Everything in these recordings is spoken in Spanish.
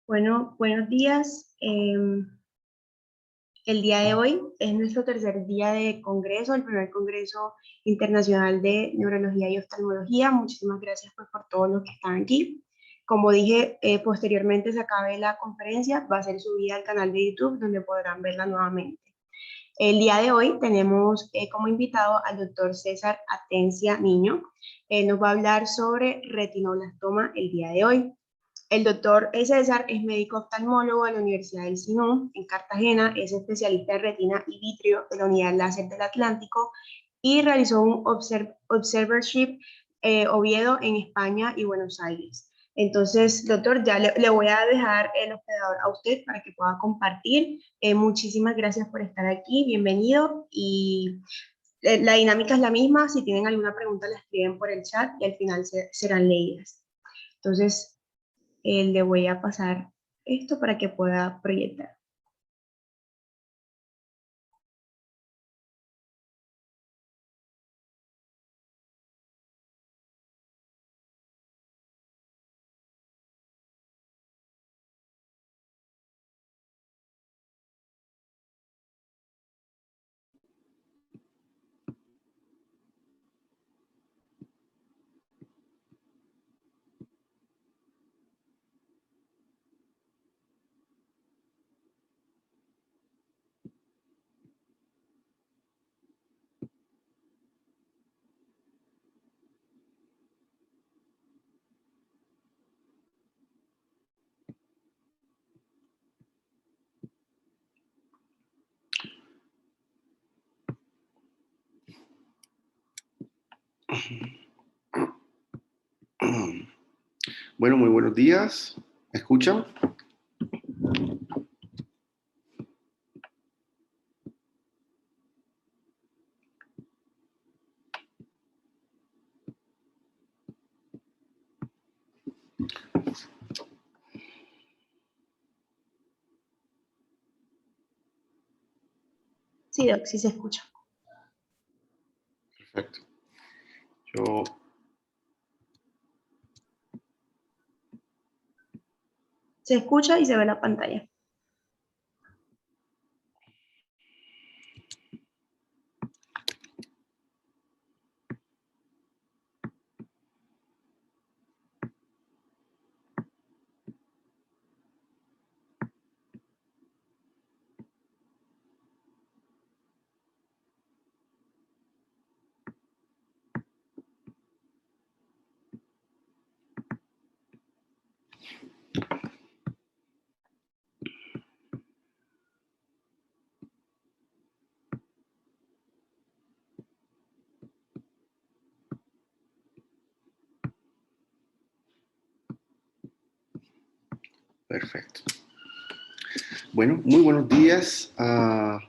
Bueno, buenos días. El día de hoy es nuestro tercer día de congreso, el primer congreso internacional de neurología y oftalmología. Muchísimas gracias pues, por todos los que están aquí. Como dije, posteriormente se acabe la conferencia, va a ser subida al canal de YouTube donde podrán verla nuevamente. El día de hoy tenemos como invitado al doctor César Atencia Niño. Él nos va a hablar sobre retinoblastoma el día de hoy. El doctor César es médico oftalmólogo de la Universidad del Sinú en Cartagena, es especialista en retina y vitrio de la Unidad Láser del Atlántico y realizó un observership Oviedo en España y Buenos Aires. Entonces, doctor, ya le voy a dejar el hospedador a usted para que pueda compartir. Muchísimas gracias por estar aquí, bienvenido y la dinámica es la misma. Si tienen alguna pregunta, la escriben por el chat y al final serán leídas. Entonces, le voy a pasar esto para que pueda proyectar. Bueno, muy buenos días. ¿Me escuchan? Sí, Doc, sí se escucha. Perfecto. Se escucha y se ve la pantalla. Perfecto. Bueno, muy buenos días a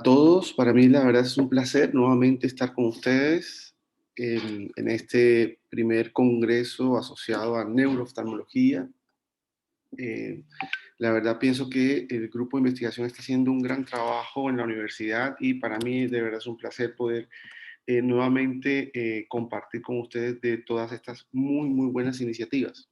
todos. Para mí, la verdad, es un placer nuevamente estar con ustedes en este primer congreso asociado a neurooftalmología. La verdad, pienso que el grupo de investigación está haciendo un gran trabajo en la universidad y para mí, de verdad, es un placer poder nuevamente compartir con ustedes de todas estas muy, muy buenas iniciativas.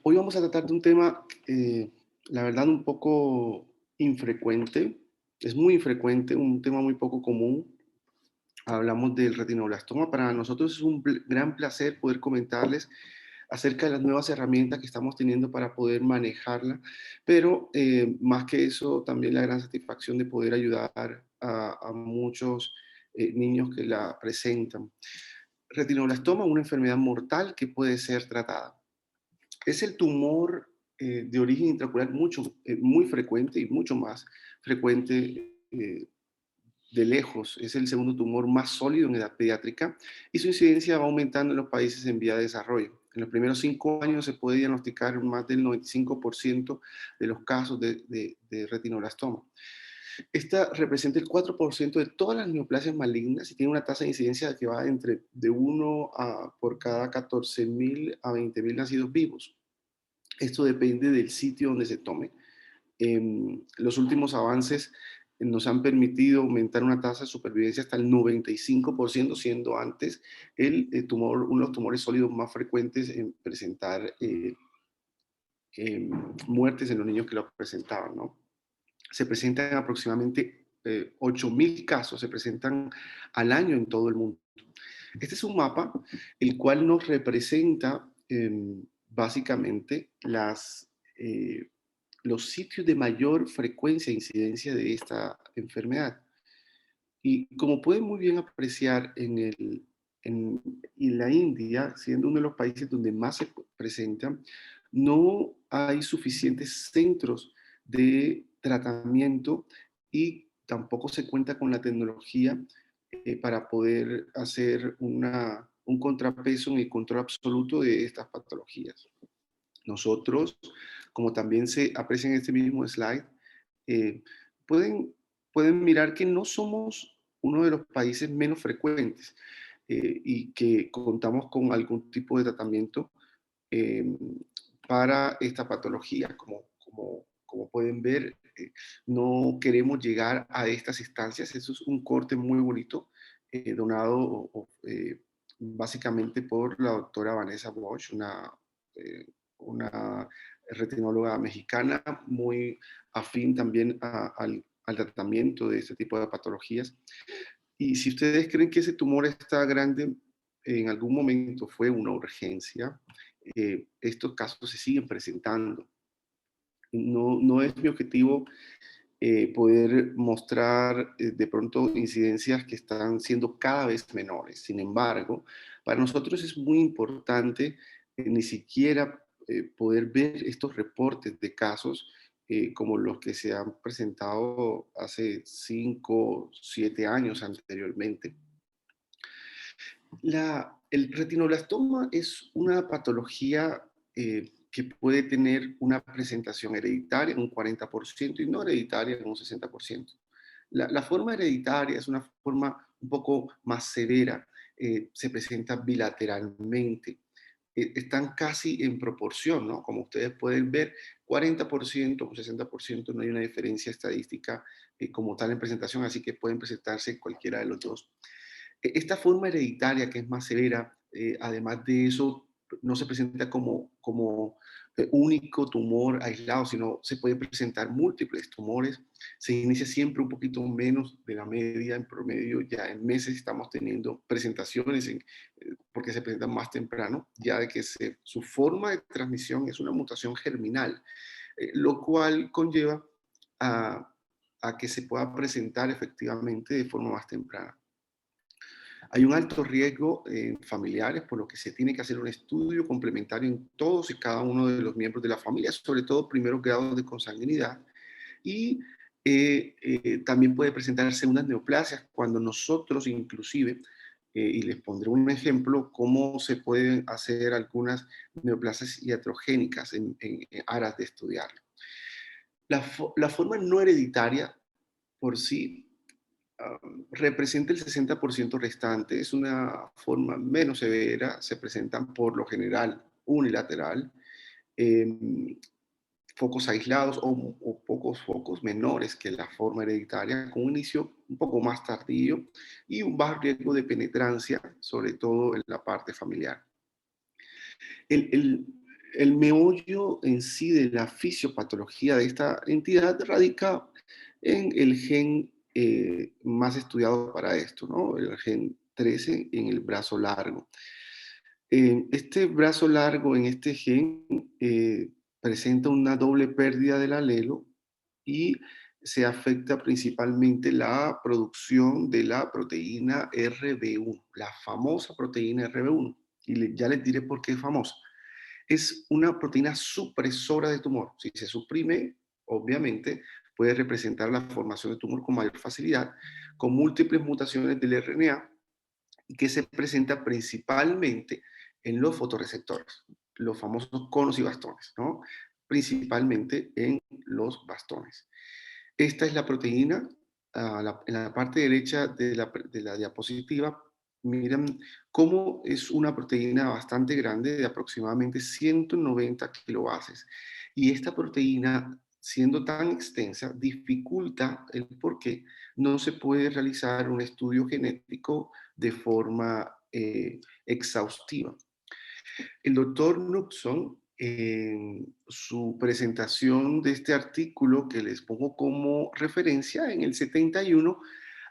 Hoy vamos a tratar de un tema, la verdad, un poco infrecuente. Es muy infrecuente, un tema muy poco común. Hablamos del retinoblastoma. Para nosotros es un gran placer poder comentarles acerca de las nuevas herramientas que estamos teniendo para poder manejarla, pero más que eso, también la gran satisfacción de poder ayudar a muchos niños que la presentan. Retinoblastoma, una enfermedad mortal que puede ser tratada. Es el tumor de origen intraocular muy frecuente y mucho más frecuente de lejos. Es el segundo tumor más sólido en edad pediátrica y su incidencia va aumentando en los países en vía de desarrollo. En los primeros 5 años se puede diagnosticar más del 95% de los casos de retinoblastoma. Esta representa el 4% de todas las neoplasias malignas y tiene una tasa de incidencia que va de 1 por cada 14.000 a 20.000 nacidos vivos. Esto depende del sitio donde se tome. Los últimos avances nos han permitido aumentar una tasa de supervivencia hasta el 95%, siendo antes uno de los tumores sólidos más frecuentes en presentar muertes en los niños que lo presentaban, ¿no? Se presentan aproximadamente 8.000 casos, se presentan al año en todo el mundo. Este es un mapa el cual nos representa básicamente los sitios de mayor frecuencia e incidencia de esta enfermedad. Y como pueden muy bien apreciar en la India, siendo uno de los países donde más se presentan, no hay suficientes centros de tratamiento y tampoco se cuenta con la tecnología para poder hacer un contrapeso en el control absoluto de estas patologías. Nosotros, como también se aprecia en este mismo slide, eh, pueden, pueden mirar que no somos uno de los países menos frecuentes y que contamos con algún tipo de tratamiento eh, para esta patología. Como pueden ver, no queremos llegar a estas instancias. Eso es un corte muy bonito, donado básicamente por la doctora Vanessa Bosch, una retinóloga mexicana muy afín también al tratamiento de este tipo de patologías. Y si ustedes creen que ese tumor está grande, en algún momento fue una urgencia, estos casos se siguen presentando. No es mi objetivo poder mostrar de pronto incidencias que están siendo cada vez menores. Sin embargo, para nosotros es muy importante ni siquiera poder ver estos reportes de casos como los que se han presentado hace 5, 7 años anteriormente. El retinoblastoma es una patología que puede tener una presentación hereditaria en un 40% y no hereditaria en un 60%. La forma hereditaria es una forma un poco más severa, se presenta bilateralmente, están casi en proporción, ¿no? Como ustedes pueden ver, 40% o 60% no hay una diferencia estadística como tal en presentación, así que pueden presentarse cualquiera de los dos. Esta forma hereditaria que es más severa, además de eso, no se presenta como único tumor aislado, sino se pueden presentar múltiples tumores. Se inicia siempre un poquito menos de la media, en promedio ya en meses estamos teniendo presentaciones porque se presentan más temprano, ya de que su forma de transmisión es una mutación germinal, lo cual conlleva a, a que se pueda presentar efectivamente de forma más temprana. Hay un alto riesgo en familiares, por lo que se tiene que hacer un estudio complementario en todos y cada uno de los miembros de la familia, sobre todo primeros grados de consanguinidad. Y también puede presentarse unas neoplasias cuando nosotros inclusive, y les pondré un ejemplo, cómo se pueden hacer algunas neoplasias iatrogénicas en aras de estudiarlo. La forma no hereditaria por sí representa el 60% restante, es una forma menos severa, se presentan por lo general unilateral, eh, focos aislados o pocos focos menores que la forma hereditaria, con un inicio un poco más tardío y un bajo riesgo de penetrancia, sobre todo en la parte familiar. El, el, el meollo en sí de la fisiopatología de esta entidad radica en el gen más estudiado para esto, ¿no? El gen 13 en el brazo largo. Este brazo largo en este gen presenta una doble pérdida del alelo y se afecta principalmente la producción de la proteína RB1, la famosa proteína RB1. Y ya les diré por qué es famosa. Es una proteína supresora de tumor. Si se suprime, obviamente, puede representar la formación de tumor con mayor facilidad, con múltiples mutaciones del RNA que se presenta principalmente en los fotorreceptores, los famosos conos y bastones, ¿no? Principalmente en los bastones. Esta es la proteína, en la parte derecha de la diapositiva, miren cómo es una proteína bastante grande, de aproximadamente 190 kilobases. Y esta proteína siendo tan extensa, dificulta el por qué no se puede realizar un estudio genético de forma exhaustiva. El doctor Knutsson, en su presentación de este artículo que les pongo como referencia en el 71,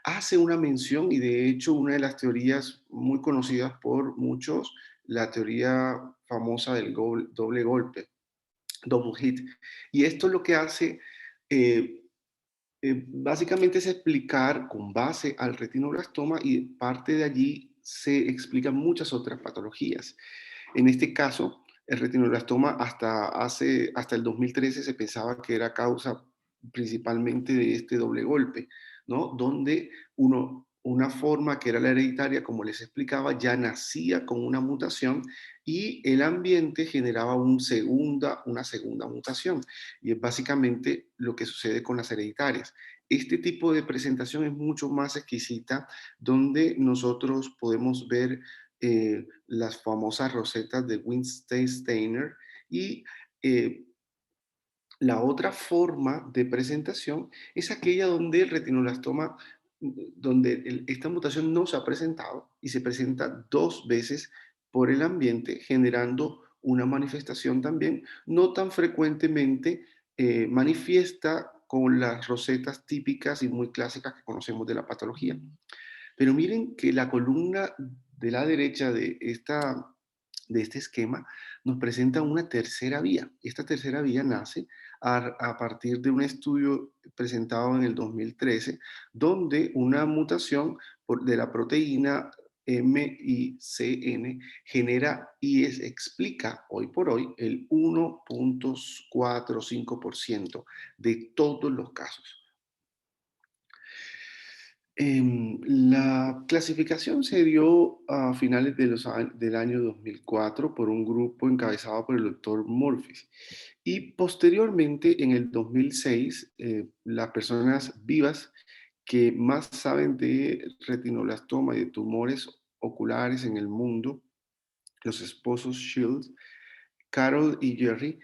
hace una mención y de hecho una de las teorías muy conocidas por muchos, la teoría famosa del doble golpe, double hit. Y esto lo que hace eh, básicamente es explicar con base al retinoblastoma y parte de allí se explican muchas otras patologías. En este caso, el retinoblastoma hasta el 2013 se pensaba que era causa principalmente de este doble golpe, ¿no? Donde una forma que era la hereditaria, como les explicaba, ya nacía con una mutación y el ambiente generaba una segunda mutación. Y es básicamente lo que sucede con las hereditarias. Este tipo de presentación es mucho más exquisita, donde nosotros podemos ver las famosas rosetas de Winston Steiner y eh, la otra forma de presentación es aquella donde el retinoblastoma, donde esta mutación no se ha presentado y se presenta dos veces por el ambiente, generando una manifestación también no tan frecuentemente manifiesta con las rosetas típicas y muy clásicas que conocemos de la patología. Pero miren que la columna de la derecha de este esquema nos presenta una tercera vía. Esta tercera vía nace a partir de un estudio presentado en el 2013, donde una mutación de la proteína MICN genera explica hoy por hoy el 1,45% de todos los casos. La clasificación se dio a finales del año 2004 por un grupo encabezado por el doctor Murphy. Y posteriormente, en el 2006, las personas vivas que más saben de retinoblastoma y de tumores oculares en el mundo, los esposos Shields, Carol y Jerry,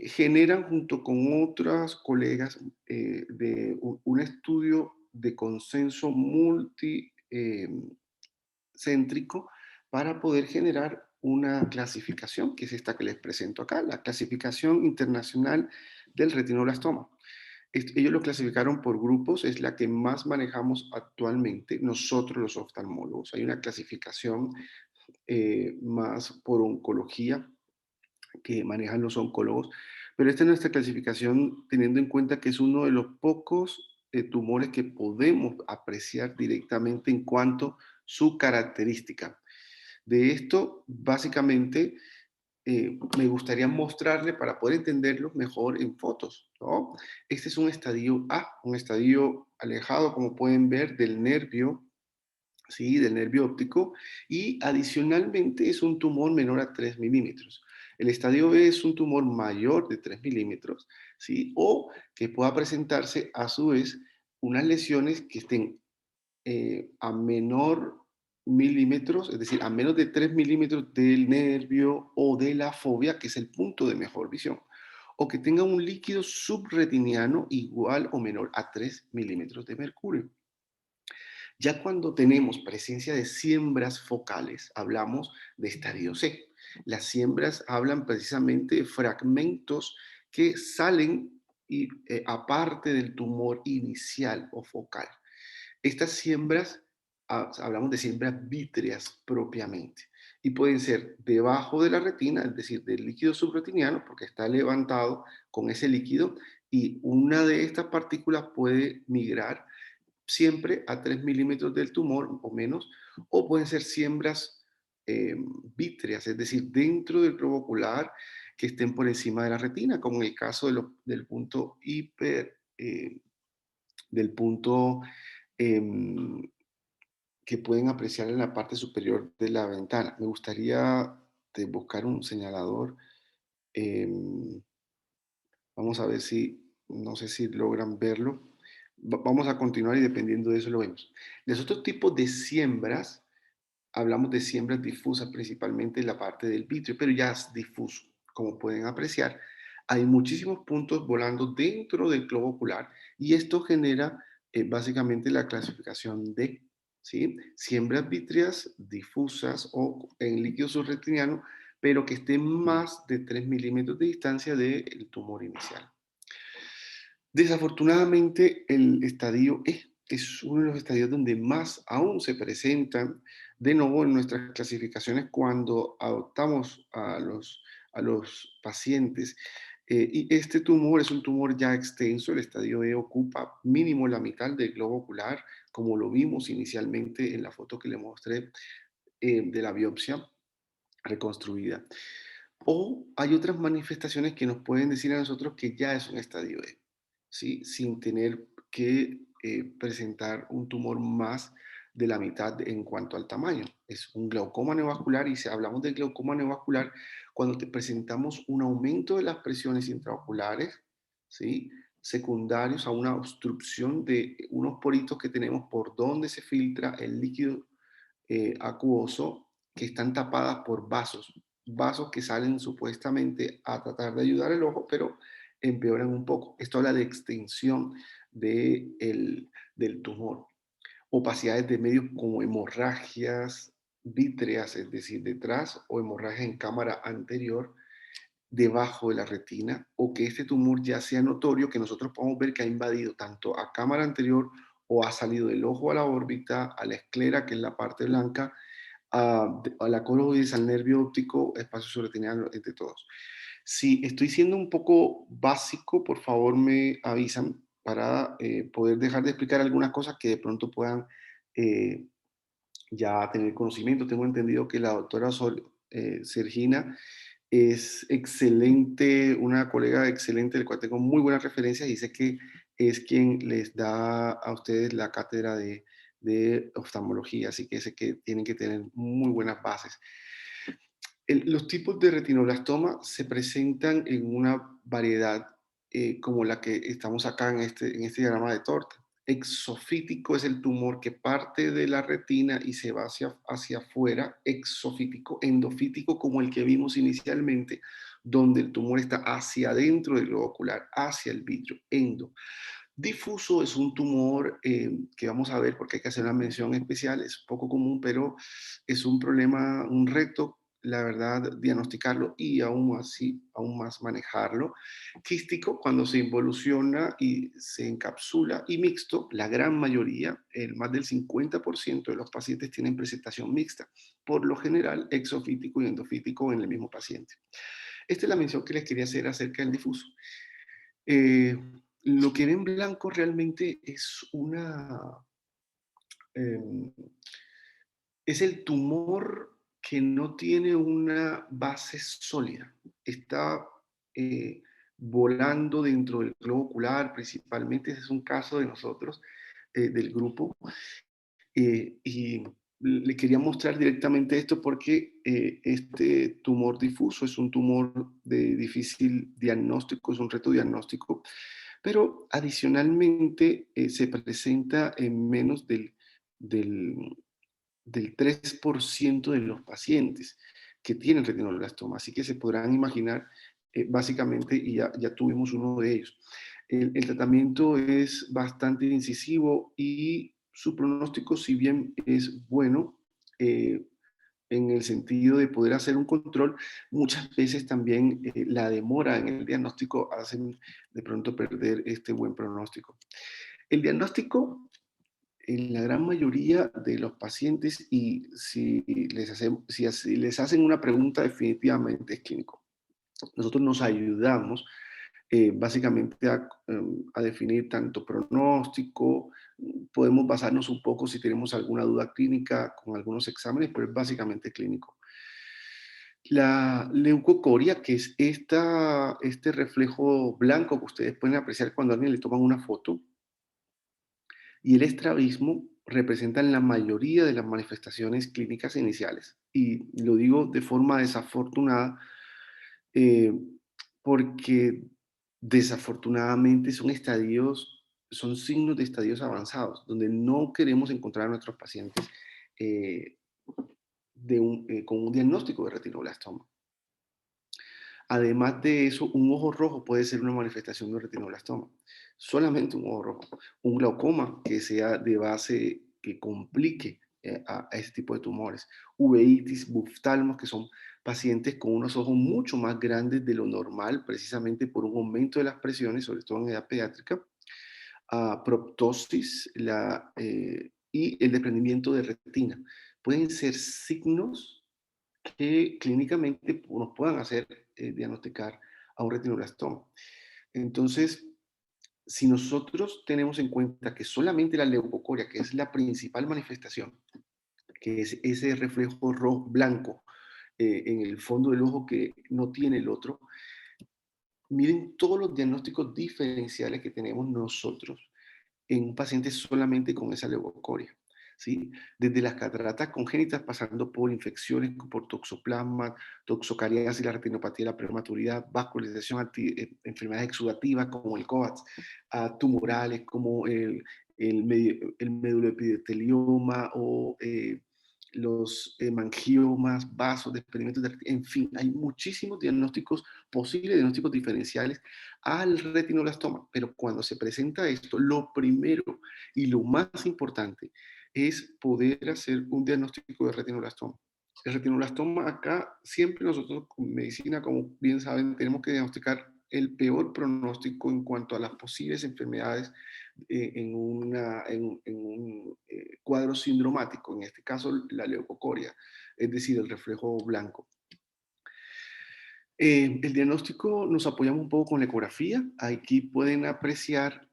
generan junto con otras colegas un estudio de consenso multicéntrico para poder generar una clasificación, que es esta que les presento acá, la clasificación internacional del retinoblastoma. Ellos lo clasificaron por grupos, es la que más manejamos actualmente nosotros los oftalmólogos. Hay una clasificación más por oncología, que manejan los oncólogos, pero esta es nuestra clasificación teniendo en cuenta que es uno de los pocos tumores que podemos apreciar directamente en cuanto a su característica. De esto, básicamente, me gustaría mostrarle para poder entenderlo mejor en fotos, ¿no? Este es un estadio A, un estadio alejado, como pueden ver, del nervio, ¿sí? Del nervio óptico, y adicionalmente es un tumor menor a 3 milímetros. El estadio B es un tumor mayor de 3 milímetros, ¿sí? O que pueda presentarse a su vez unas lesiones que estén a menor milímetros, es decir, a menos de 3 milímetros del nervio o de la fobia, que es el punto de mejor visión, o que tenga un líquido subretiniano igual o menor a 3 milímetros de mercurio. Ya cuando tenemos presencia de siembras focales, hablamos de estadio C. Las siembras hablan precisamente de fragmentos que salen aparte del tumor inicial o focal. Estas siembras, hablamos de siembras vítreas propiamente, y pueden ser debajo de la retina, es decir, del líquido subretiniano, porque está levantado con ese líquido, y una de estas partículas puede migrar siempre a 3 milímetros del tumor o menos, o pueden ser siembras eh, vítreas, es decir, dentro del globo ocular que estén por encima de la retina, como en el caso del punto del punto em, que pueden apreciar en la parte superior de la ventana. Me gustaría buscar un señalador. em, Vamos a ver si, no sé si logran verlo. Vamos a continuar y dependiendo de eso lo vemos. Los otros tipos de siembras, hablamos de siembras difusas principalmente en la parte del vitrio, pero ya es difuso, como pueden apreciar. Hay muchísimos puntos volando dentro del globo ocular y esto genera básicamente la clasificación de, ¿sí? Siembras vítreas difusas o en líquido subretiniano, pero que estén más de 3 milímetros de distancia del tumor inicial. Desafortunadamente, el estadio E es uno de los estadios donde más aún se presentan de nuevo en nuestras clasificaciones cuando adoptamos a los pacientes. Y este tumor es un tumor ya extenso, el estadio E ocupa mínimo la mitad del globo ocular, como lo vimos inicialmente en la foto que le mostré de la biopsia reconstruida. O hay otras manifestaciones que nos pueden decir a nosotros que ya es un estadio E, ¿sí? Sin tener que presentar un tumor más de la mitad en cuanto al tamaño. Es un glaucoma neovascular y si hablamos de glaucoma neovascular, cuando te presentamos un aumento de las presiones intraoculares, ¿sí? Secundarios a una obstrucción de unos poritos que tenemos por donde se filtra el líquido acuoso que están tapadas por vasos, vasos que salen supuestamente a tratar de ayudar al ojo, pero empeoran un poco. Esto habla de extensión del tumor. Opacidades de medios como hemorragias vítreas, es decir, detrás, o hemorragia en cámara anterior, debajo de la retina, o que este tumor ya sea notorio, que nosotros podemos ver que ha invadido tanto a cámara anterior o ha salido del ojo a la órbita, a la esclera, que es la parte blanca, a la coroides, al nervio óptico, espacio subretiniano, entre todos. Si estoy siendo un poco básico, por favor me avisan para poder dejar de explicar algunas cosas que de pronto puedan eh, ya tener conocimiento. Tengo entendido que la doctora Sergina es excelente, una colega excelente, del cual tengo muy buenas referencias, y sé que es quien les da a ustedes la cátedra de oftalmología, así que sé que tienen que tener muy buenas bases. Los tipos de retinoblastoma se presentan en una variedad como la que estamos acá en este diagrama de torta. Exofítico es el tumor que parte de la retina y se va hacia afuera. Exofítico, endofítico como el que vimos inicialmente, donde el tumor está hacia adentro del globo ocular, hacia el vidrio, endo. Difuso es un tumor que vamos a ver porque hay que hacer una mención especial, es poco común, pero es un problema, un reto, la verdad, diagnosticarlo y aún así, aún más manejarlo. Quístico, cuando se involuciona y se encapsula, y mixto, la gran mayoría, el más del 50% de los pacientes tienen presentación mixta, por lo general exofítico y endofítico en el mismo paciente. Esta es la mención que les quería hacer acerca del difuso. Eh, lo que ven blanco realmente em, es el tumor que no tiene una base sólida. Está eh, volando dentro del globo ocular, principalmente. Ese es un caso de nosotros, del grupo. Y le quería mostrar directamente esto porque este tumor difuso es un tumor de difícil diagnóstico, es un reto diagnóstico, pero adicionalmente se presenta en menos del, del 3% de los pacientes que tienen retinoblastoma. Así que se podrán imaginar básicamente, y ya tuvimos uno de ellos. El tratamiento es bastante incisivo y su pronóstico, si bien es bueno, en el sentido de poder hacer un control, muchas veces también la demora en el diagnóstico hacen de pronto perder este buen pronóstico. El diagnóstico en la gran mayoría de los pacientes, y si les hacen una pregunta, definitivamente es clínico. Nosotros nos ayudamos básicamente a definir tanto pronóstico, podemos basarnos un poco si tenemos alguna duda clínica con algunos exámenes, pero es básicamente clínico. La leucocoria, que es este reflejo blanco que ustedes pueden apreciar cuando a alguien le toman una foto, y el estrabismo representan la mayoría de las manifestaciones clínicas iniciales. Y lo digo de forma desafortunada eh, porque desafortunadamente son signos de estadios avanzados, donde no queremos encontrar a nuestros pacientes eh, con un diagnóstico de retinoblastoma. Además de eso, un ojo rojo puede ser una manifestación de un retinoblastoma. Solamente un ojo rojo. Un glaucoma que sea de base que complique a este tipo de tumores. Uveitis, buftalmos, que son pacientes con unos ojos mucho más grandes de lo normal, precisamente por un aumento de las presiones, sobre todo en edad pediátrica. Proptosis y el desprendimiento de retina. Pueden ser signos que clínicamente nos puedan hacer diagnosticar a un retinoblastoma. Entonces, si nosotros tenemos en cuenta que solamente la leucocoria, que es la principal manifestación, que es ese reflejo rojo blanco en el fondo del ojo que no tiene el otro, miren todos los diagnósticos diferenciales que tenemos nosotros en un paciente solamente con esa leucocoria. ¿Sí? Desde las cataratas congénitas, pasando por infecciones, por toxoplasma, toxocariasis, la retinopatía de la prematuridad, vascularización, enfermedades exudativas como el COAX, tumorales como el meduloepitelioma o los mangiomas, vasos, desprendimientos de en fin, hay muchísimos diagnósticos posibles, diagnósticos diferenciales al retinoblastoma, pero cuando se presenta esto, lo primero y lo más importante es poder hacer un diagnóstico de retinoblastoma. El retinoblastoma acá, siempre nosotros con medicina, como bien saben, tenemos que diagnosticar el peor pronóstico en cuanto a las posibles enfermedades en un cuadro sindromático, en este caso la leucocoria, es decir, el reflejo blanco. El diagnóstico nos apoyamos un poco con la ecografía. Aquí pueden apreciar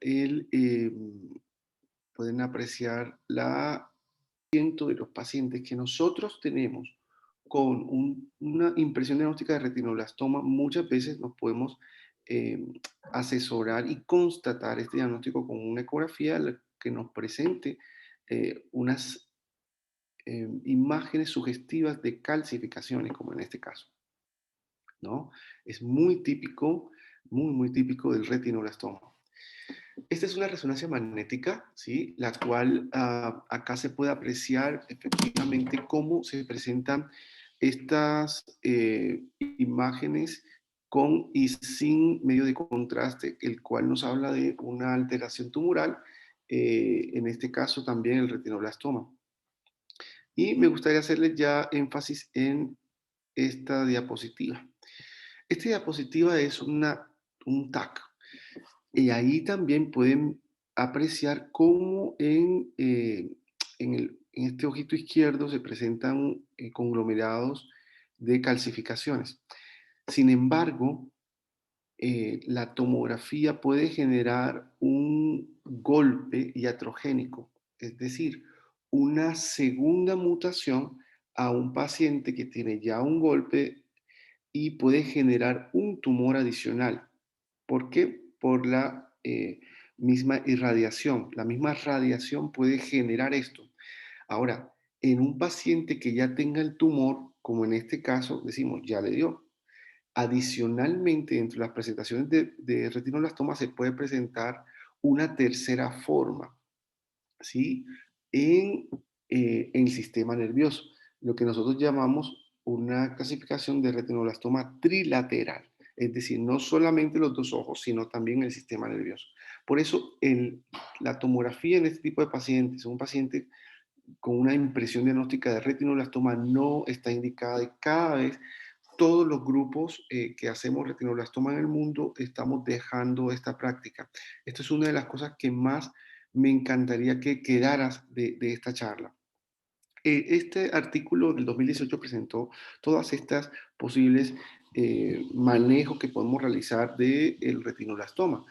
la ciento de los pacientes que nosotros tenemos con una impresión diagnóstica de retinoblastoma. Muchas veces nos podemos eh, asesorar y constatar este diagnóstico con una ecografía que nos presente unas imágenes sugestivas de calcificaciones, como en este caso, ¿no? Es muy típico, muy típico del retinoblastoma. Esta es una resonancia magnética, ¿sí? La cual acá se puede apreciar efectivamente cómo se presentan estas imágenes con y sin medio de contraste, el cual nos habla de una alteración tumoral, en este caso también el retinoblastoma. Y me gustaría hacerles ya énfasis en esta diapositiva. Esta diapositiva es un TAC, y ahí también pueden apreciar cómo en este ojito izquierdo se presentan conglomerados de calcificaciones. Sin embargo, la tomografía puede generar un golpe iatrogénico, es decir, una segunda mutación a un paciente que tiene ya un golpe y puede generar un tumor adicional. ¿Por qué? Por la misma irradiación. La misma radiación puede generar esto. Ahora, en un paciente que ya tenga el tumor, como en este caso, decimos, ya le dio. Adicionalmente, entre las presentaciones de retinoblastoma se puede presentar una tercera forma, ¿sí? En el sistema nervioso, lo que nosotros llamamos una clasificación de retinoblastoma trilateral, es decir, no solamente los dos ojos, sino también el sistema nervioso. Por eso la tomografía en este tipo de pacientes, un paciente con una impresión diagnóstica de retinoblastoma no está indicada, y cada vez todos los grupos que hacemos retinoblastoma en el mundo estamos dejando esta práctica. Esto es una de las cosas que más me encantaría que quedaras de esta charla. Este artículo del 2018 presentó todas estas posibles manejos que podemos realizar del retinoblastoma.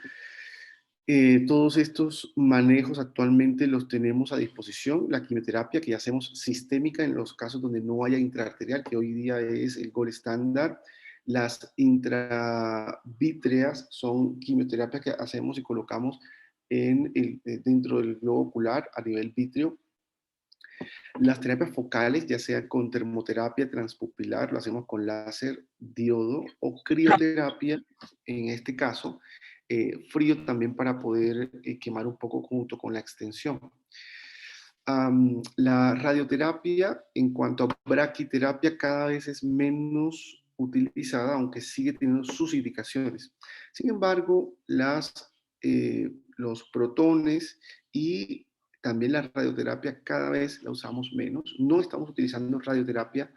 Todos estos manejos actualmente los tenemos a disposición. La quimioterapia que hacemos sistémica en los casos donde no haya intraarterial, que hoy día es el gold estándar. Las intravítreas son quimioterapias que hacemos y colocamos dentro del globo ocular a nivel vítreo. Las terapias focales, ya sea con termoterapia transpupilar, lo hacemos con láser, diodo o crioterapia, en este caso, frío también para poder quemar un poco junto con la extensión. La radioterapia, en cuanto a braquiterapia, cada vez es menos utilizada, aunque sigue teniendo sus indicaciones. Sin embargo, los protones y también la radioterapia cada vez la usamos menos. No estamos utilizando radioterapia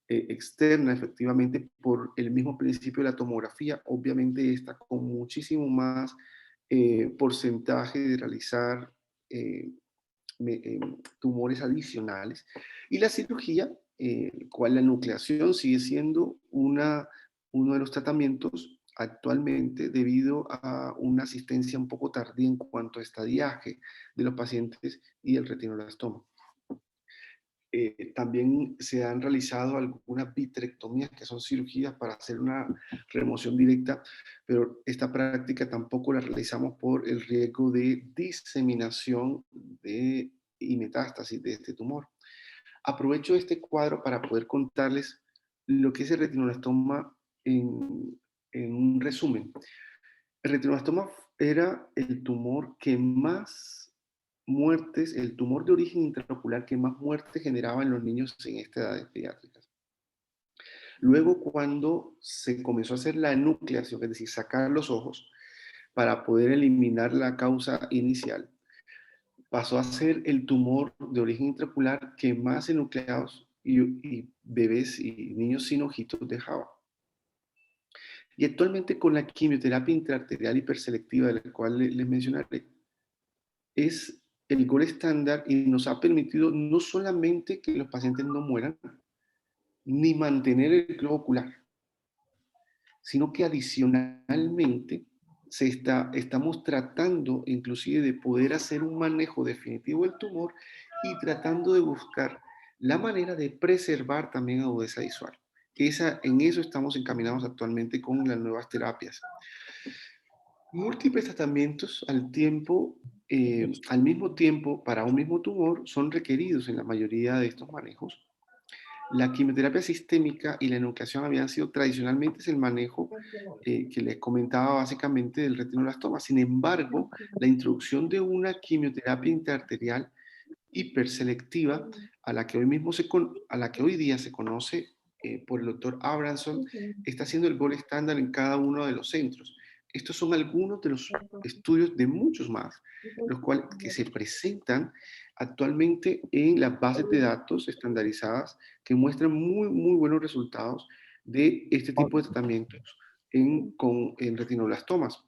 externa, efectivamente, por el mismo principio de la tomografía. Obviamente está con muchísimo más porcentaje de realizar eh, tumores adicionales. Y la cirugía, cual la nucleación sigue siendo uno de los tratamientos actualmente debido a una asistencia un poco tardía en cuanto a estadiaje de los pacientes y el retinoblastoma. También se han realizado algunas vitrectomías, que son cirugías para hacer una remoción directa, pero esta práctica tampoco la realizamos por el riesgo de diseminación y metástasis de este tumor. Aprovecho este cuadro para poder contarles lo que es el retinoblastoma en un resumen. El retinoblastoma era el tumor que más muertes, el tumor de origen intraocular que más muertes generaba en los niños en esta edad pediátricas. Luego, cuando se comenzó a hacer la enucleación, es decir, sacar los ojos para poder eliminar la causa inicial, pasó a ser el tumor de origen intraocular que más enucleados y bebés y niños sin ojitos dejaba. Y actualmente con la quimioterapia intraarterial hiperselectiva, de la cual les mencionaré, es el gold estándar y nos ha permitido no solamente que los pacientes no mueran, ni mantener el globo ocular, sino que adicionalmente estamos tratando inclusive de poder hacer un manejo definitivo del tumor y tratando de buscar la manera de preservar también agudeza visual. En eso estamos encaminados actualmente con las nuevas terapias. Múltiples tratamientos al mismo tiempo, para un mismo tumor, son requeridos en la mayoría de estos manejos. La quimioterapia sistémica y la enucleación habían sido tradicionalmente el manejo que les comentaba básicamente del retinoblastoma. Sin embargo, la introducción de una quimioterapia intraarterial hiperselectiva, a la que hoy día se conoce por el doctor Abramson, está siendo el gold estándar en cada uno de los centros. Estos son algunos de los estudios de muchos más, los cuales que se presentan actualmente en las bases de datos estandarizadas que muestran muy, muy buenos resultados de este tipo de tratamientos en retinoblastomas.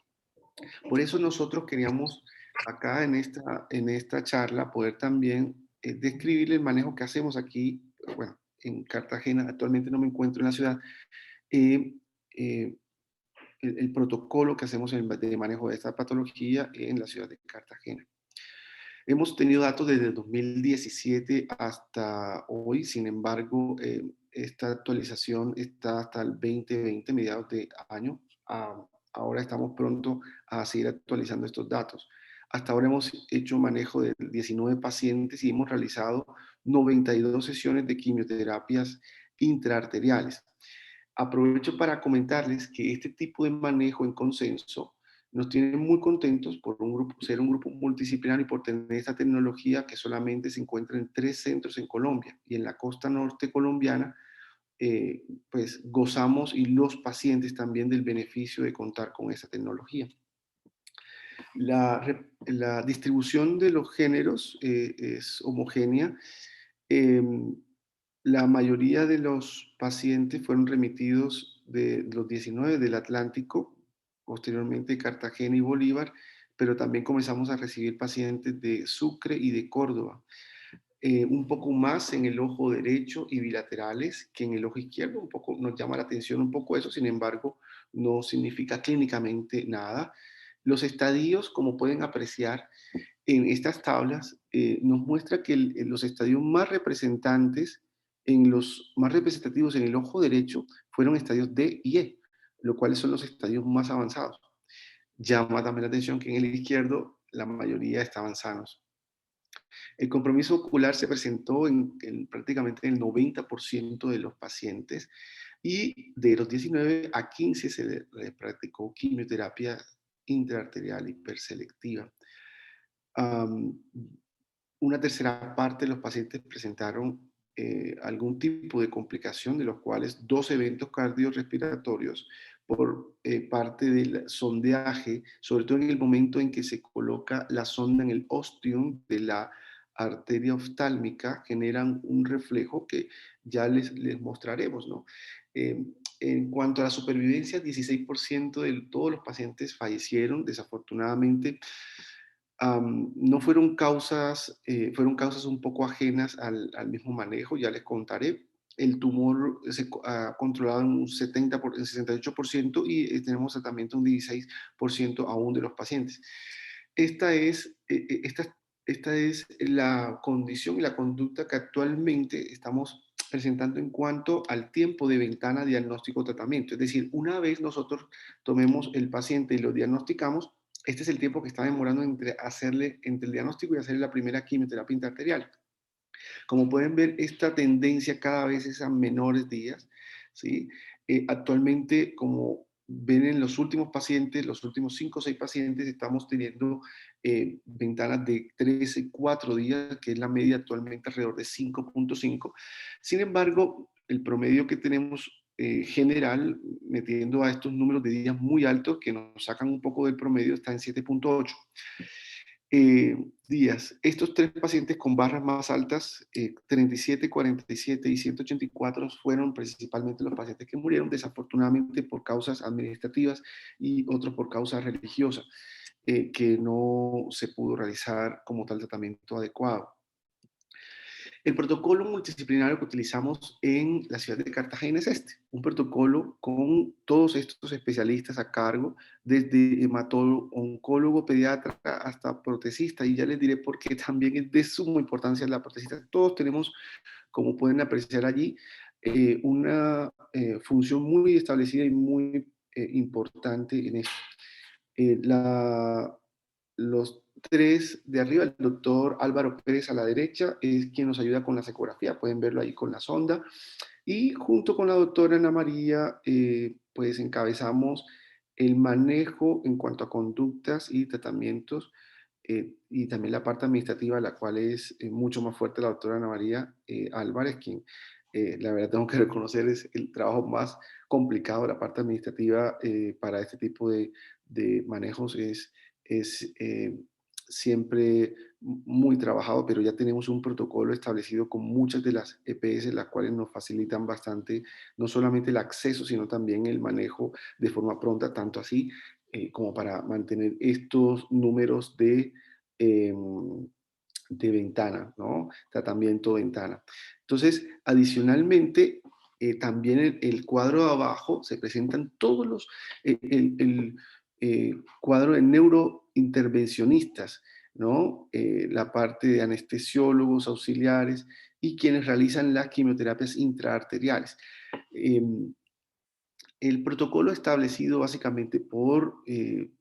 Por eso nosotros queríamos acá en esta charla poder también describir el manejo que hacemos aquí, bueno, en Cartagena. Actualmente no me encuentro en la ciudad. eh, eh, el protocolo que hacemos de manejo de esta patología en la ciudad de Cartagena. Hemos tenido datos desde 2017 hasta hoy. Sin embargo, esta actualización está hasta el 2020, mediados de año. Ahora estamos pronto a seguir actualizando estos datos. Hasta ahora hemos hecho manejo de 19 pacientes y hemos realizado 92 sesiones de quimioterapias intraarteriales. Aprovecho para comentarles que este tipo de manejo en consenso nos tiene muy contentos por ser un grupo multidisciplinario y por tener esta tecnología que solamente se encuentra en 3 centros en Colombia y en la costa norte colombiana. Pues gozamos y los pacientes también del beneficio de contar con esta tecnología. La distribución de los géneros es homogénea. La mayoría de los pacientes fueron remitidos de los 19 del Atlántico, posteriormente Cartagena y Bolívar, pero también comenzamos a recibir pacientes de Sucre y de Córdoba. Un poco más en el ojo derecho y bilaterales que en el ojo izquierdo. Un poco nos llama la atención un poco eso, sin embargo, no significa clínicamente nada. Los estadios, como pueden apreciar en estas tablas, nos muestra que los estadios más representantes, más representativos en el ojo derecho, fueron estadios D y E, lo cuales son los estadios más avanzados. Llama también la atención que en el izquierdo la mayoría estaban sanos. El compromiso ocular se presentó prácticamente en el 90% de los pacientes y de los 19 a 15 se le practicó quimioterapia intraarterial hiperselectiva. Una tercera parte de los pacientes presentaron algún tipo de complicación, de los cuales 2 eventos cardiorrespiratorios por parte del sondeaje, sobre todo en el momento en que se coloca la sonda en el ostium de la arteria oftálmica, generan un reflejo que ya les mostraremos, ¿no? Eh, en cuanto a la supervivencia, 16% de todos los pacientes fallecieron, desafortunadamente. No fueron causas, fueron causas un poco ajenas al mismo manejo, ya les contaré. El tumor se ha controlado en un 68% y tenemos tratamiento en un 16% aún de los pacientes. Esta es, esta es la condición y la conducta que actualmente estamos presentando en cuanto al tiempo de ventana diagnóstico-tratamiento. Es decir, una vez nosotros tomemos el paciente y lo diagnosticamos, este es el tiempo que está demorando entre el diagnóstico y hacerle la primera quimioterapia intraarterial. Como pueden ver, esta tendencia cada vez es a menores días, ¿sí? Actualmente, como ven en los últimos pacientes, los últimos 5 o 6 pacientes, estamos teniendo ventanas de 13, 4 días, que es la media actualmente alrededor de 5.5. Sin embargo, el promedio que tenemos general, metiendo a estos números de días muy altos, que nos sacan un poco del promedio, está en 7.8 días. Estos 3 pacientes con barras más altas, 37, 47 y 184, fueron principalmente los pacientes que murieron desafortunadamente por causas administrativas y otros por causas religiosas, que no se pudo realizar como tal tratamiento adecuado. El protocolo multidisciplinario que utilizamos en la ciudad de Cartagena es este, un protocolo con todos estos especialistas a cargo, desde hematólogo, oncólogo, pediatra hasta protesista, y ya les diré por qué también es de suma importancia la protesista. Todos tenemos, como pueden apreciar allí, una función muy establecida y muy importante en esto. Los 3 de arriba, el doctor Álvaro Pérez a la derecha, es quien nos ayuda con la ecografía, pueden verlo ahí con la sonda, y junto con la doctora Ana María, pues encabezamos el manejo en cuanto a conductas y tratamientos, y también la parte administrativa, la cual es mucho más fuerte la doctora Ana María Álvarez, quien la verdad tengo que reconocer es el trabajo más complicado, la parte administrativa para este tipo de manejos es siempre muy trabajado, pero ya tenemos un protocolo establecido con muchas de las EPS, las cuales nos facilitan bastante, no solamente el acceso, sino también el manejo de forma pronta, tanto así como para mantener estos números eh, de ventana, ¿no? Tratamiento ventana. Entonces, adicionalmente, también el cuadro de abajo se presentan todos el cuadro de neurointervencionistas, ¿no? La parte de anestesiólogos, auxiliares y quienes realizan las quimioterapias intraarteriales. El protocolo establecido básicamente por el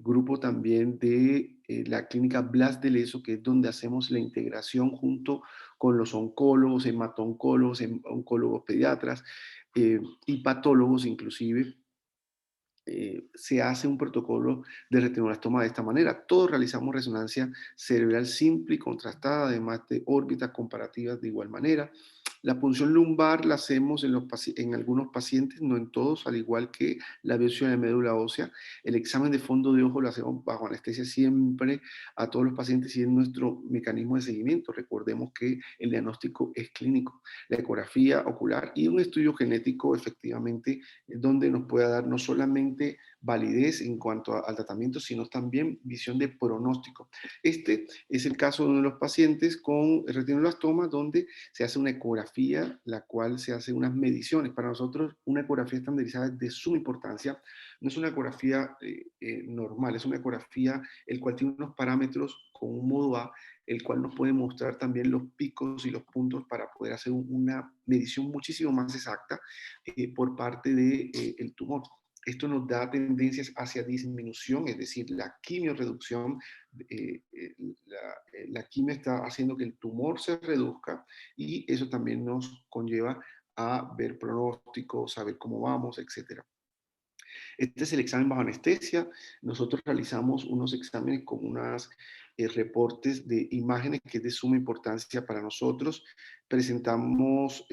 grupo también de la clínica Blas de Leso, que es donde hacemos la integración junto con los oncólogos, hematoncólogos, oncólogos pediatras y patólogos inclusive, se hace un protocolo de retinoblastoma de esta manera. Todos realizamos resonancia cerebral simple y contrastada, además de órbitas comparativas de igual manera. La punción lumbar la hacemos en algunos pacientes, no en todos, al igual que la biopsia de médula ósea. El examen de fondo de ojo lo hacemos bajo anestesia siempre a todos los pacientes y es nuestro mecanismo de seguimiento. Recordemos que el diagnóstico es clínico. La ecografía ocular y un estudio genético efectivamente donde nos pueda dar no solamente validez en cuanto al tratamiento, sino también visión de pronóstico. Este es el caso de uno de los pacientes con retinoblastoma, donde se hace una ecografía, la cual se hace unas mediciones. Para nosotros, una ecografía estandarizada es de suma importancia. No es una ecografía normal, es una ecografía el cual tiene unos parámetros con un modo A, el cual nos puede mostrar también los picos y los puntos para poder hacer una medición muchísimo más exacta por parte del el tumor. Esto nos da tendencias hacia disminución, es decir, la quimioreducción. La quimio está haciendo que el tumor se reduzca y eso también nos conlleva a ver pronósticos, saber cómo vamos, etcétera. Este es el examen bajo anestesia. Nosotros realizamos unos exámenes con unos reportes de imágenes que es de suma importancia para nosotros. Presentamos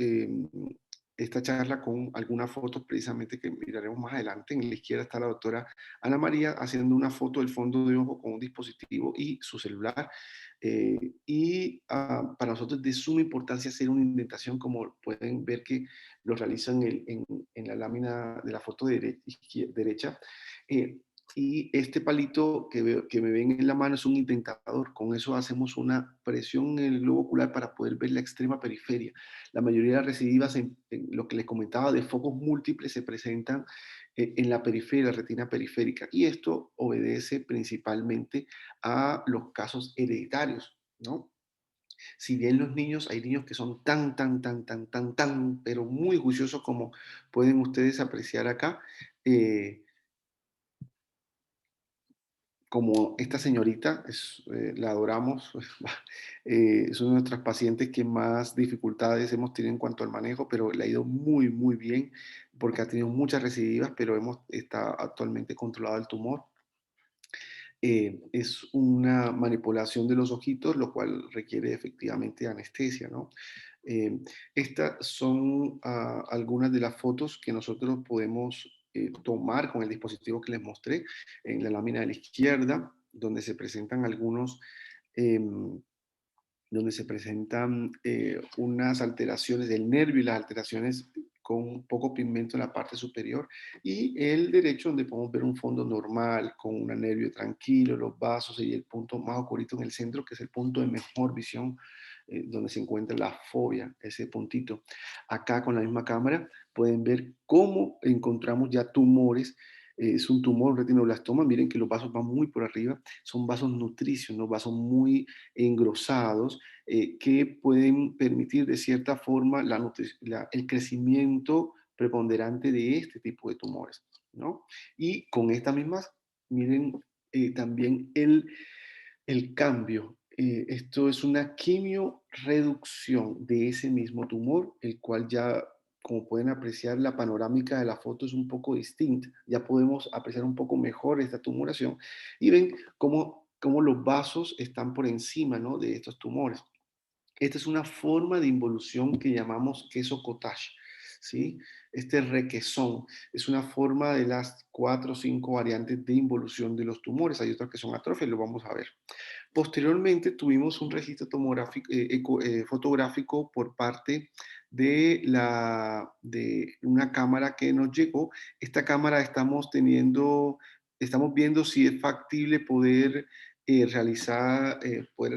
esta charla con algunas fotos precisamente que miraremos más adelante. En la izquierda está la doctora Ana María haciendo una foto del fondo de ojo con un dispositivo y su celular. Para nosotros es de suma importancia hacer una indentación, como pueden ver que lo realizan en la lámina de la foto derecha. Eh, y este palito que me ven en la mano es un indentador. Con eso hacemos una presión en el globo ocular para poder ver la extrema periferia. La mayoría de las recidivas, en lo que les comentaba de focos múltiples, se presentan en la periferia, la retina periférica. Y esto obedece principalmente a los casos hereditarios, ¿no? Si bien los niños, hay niños que son pero muy juiciosos, como pueden ustedes apreciar acá, eh, como esta señorita, la adoramos, es una de nuestras pacientes que más dificultades hemos tenido en cuanto al manejo, pero le ha ido muy, muy bien porque ha tenido muchas recidivas, pero está actualmente controlado el tumor. Es una manipulación de los ojitos, lo cual requiere efectivamente anestesia, ¿no? Estas son algunas de las fotos que nosotros podemos tomar con el dispositivo que les mostré en la lámina de la izquierda, donde se presentan em, unas alteraciones del nervio y las alteraciones con poco pigmento en la parte superior, y el derecho donde podemos ver un fondo normal con un nervio tranquilo, los vasos y el punto más oscurito en el centro, que es el punto de mejor visión, donde se encuentra la fobia, ese puntito. Acá con la misma cámara pueden ver cómo encontramos ya tumores. Es un tumor, un retinoblastoma. Miren que los vasos van muy por arriba, son vasos nutricios, ¿no? Vasos muy engrosados, que pueden permitir de cierta forma el crecimiento preponderante de este tipo de tumores, ¿no? Y con estas mismas, miren también el cambio. Esto es una quimio-reducción de ese mismo tumor, el cual ya, como pueden apreciar, la panorámica de la foto es un poco distinta. Ya podemos apreciar un poco mejor esta tumoración y ven cómo los vasos están por encima, ¿no?, de estos tumores. Esta es una forma de involución que llamamos queso cottage, ¿sí? Este requesón es una forma de las 4 o 5 variantes de involución de los tumores. Hay otras que son atrofias, lo vamos a ver. Posteriormente tuvimos un registro tomográfico, fotográfico por parte de una cámara que nos llegó. Esta cámara estamos viendo si es factible poder